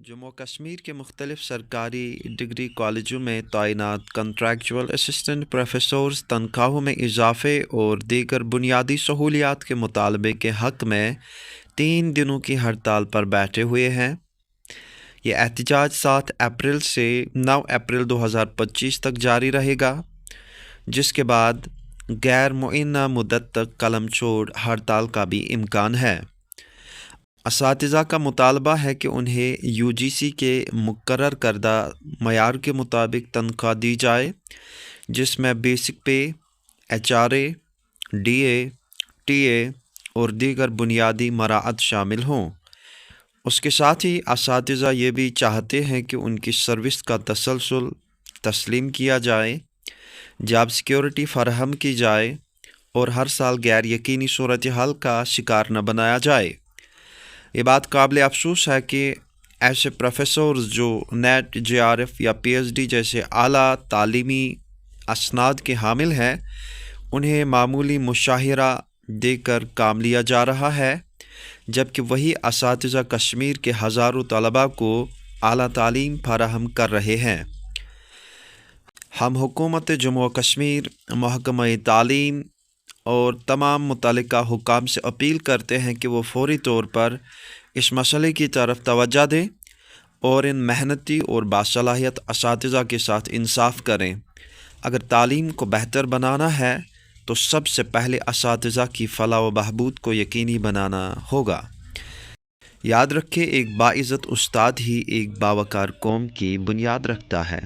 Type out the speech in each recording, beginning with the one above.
جموں کشمیر کے مختلف سرکاری ڈگری کالجوں میں تعینات کنٹریکچول اسسٹنٹ پروفیسرز تنخواہوں میں اضافے اور دیگر بنیادی سہولیات کے مطالبے کے حق میں 3 دنوں کی ہڑتال پر بیٹھے ہوئے ہیں۔ یہ احتجاج 7 اپریل سے 9 اپریل 2025 تک جاری رہے گا، جس کے بعد غیر معینہ مدت تک قلم چھوڑ ہڑتال کا بھی امکان ہے۔ اساتذہ کا مطالبہ ہے کہ انہیں یو جی سی کے مقرر کردہ معیار کے مطابق تنخواہ دی جائے، جس میں بیسک پے، H R A, D A, T A اور دیگر بنیادی مراعات شامل ہوں۔ اس کے ساتھ ہی اساتذہ یہ بھی چاہتے ہیں کہ ان کی سروس کا تسلسل تسلیم کیا جائے، جاب سیکیورٹی فراہم کی جائے اور ہر سال غیر یقینی صورتحال کا شکار نہ بنایا جائے۔ یہ بات قابل افسوس ہے کہ ایسے پروفیسرز جو نیٹ، جے آر ایف یا پی ایچ ڈی جیسے اعلیٰ تعلیمی اسناد کے حامل ہیں، انہیں معمولی مشاہرہ دے کر کام لیا جا رہا ہے، جبکہ وہی اساتذہ کشمیر کے ہزاروں طلباء کو اعلیٰ تعلیم فراہم کر رہے ہیں۔ ہم حکومت جموں و کشمیر، محکمہ تعلیم اور تمام متعلقہ حکام سے اپیل کرتے ہیں کہ وہ فوری طور پر اس مسئلے کی طرف توجہ دیں اور ان محنتی اور باصلاحیت اساتذہ کے ساتھ انصاف کریں۔ اگر تعلیم کو بہتر بنانا ہے تو سب سے پہلے اساتذہ کی فلاح و بہبود کو یقینی بنانا ہوگا۔ یاد رکھیں، ایک باعزت استاد ہی ایک باوقار قوم کی بنیاد رکھتا ہے۔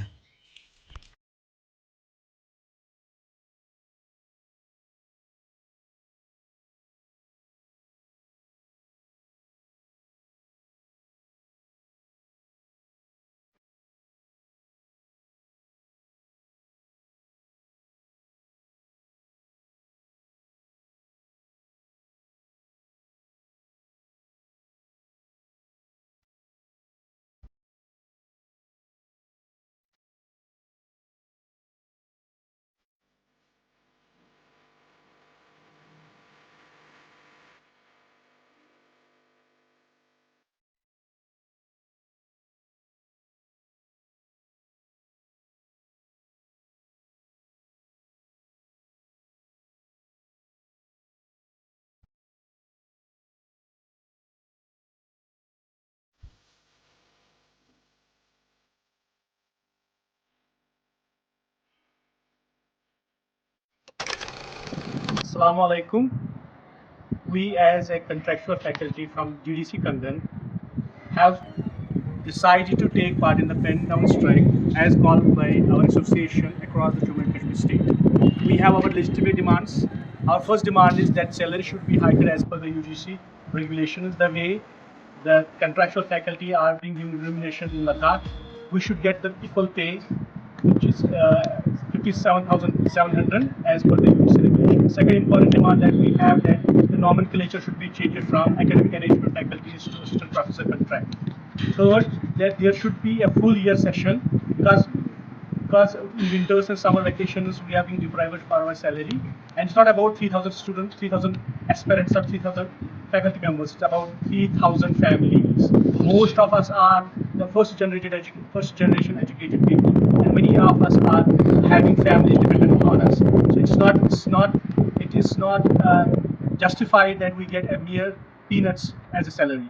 Assalamu alaikum. We, as a contractual faculty from GDC Kandan, have decided to take part in the pen down strike as called by our association across the Jammu and Kashmir state. We have our legitimate demands. Our first demand is that salary should be hiked as per the UGC regulations. The way the contractual faculty are being given remuneration in Ladakh, we should get the equal pay, which is 57,700 as per the UGC regulation. Second important demand that we have, that the nomenclature should be changed from academic arrangement faculties to assistant professor contract. Third, that there should be a full year session, because in winters and summer vacations we are being deprived for our salary, and it's not about 3,000 students, 3,000 aspirants or 3,000 faculty members. It's about 3,000 families. Most of us are the first generation educated people, and many of us are having families dependent on us. So it is not justified that we get a mere peanuts as a salary.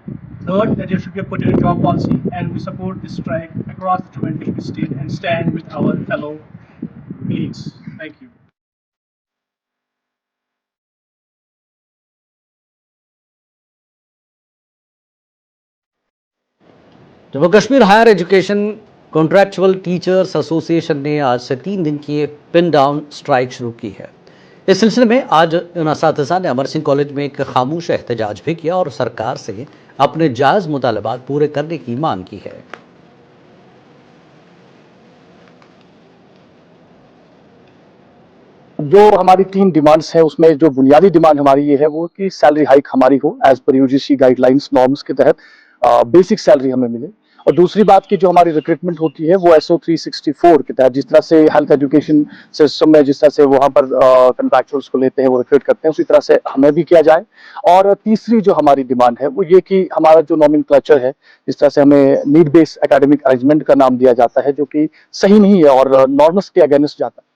Third, that there should be a put in a job policy, and we support this strike across the Jammu and Kashmir state and stand with our fellow colleagues. Thank you. Jammu Kashmir higher education contractual teachers association نے آج سے 3 دن کی پن down strike شروع کی ہے۔ اس سلسلے میں آج ان اساتذہ نے امر سنگھ کالج میں ایک خاموش احتجاج بھی کیا اور سرکار سے اپنے جائز مطالبات پورے کرنے کی مانگ کی ہے۔ جو ہماری 3 ڈیمانڈس ہیں، اس میں جو بنیادی ڈیمانڈ ہماری یہ ہے وہ کہ سیلری ہائک ہماری ہو as per U G C guidelines norms کے تحت، بیسک سیلری ہمیں ملے، اور دوسری بات کی جو ہماری ریکروٹمنٹ ہوتی ہے وہ SO 364 کے تحت، جس طرح سے ہیلتھ ایجوکیشن سسٹم میں جس طرح سے وہاں پر کنٹریکچوئلس کو لیتے ہیں، وہ ریکروٹ کرتے ہیں، اسی طرح سے ہمیں بھی کیا جائے۔ اور تیسری جو ہماری ڈیمانڈ ہے وہ یہ کہ ہمارا جو نومن کلچر ہے، جس طرح سے ہمیں نیڈ بیس اکیڈمک ارینجمنٹ کا نام دیا جاتا ہے، جو کہ صحیح نہیں ہے اور نارمس کے اگینسٹ جاتا ہے۔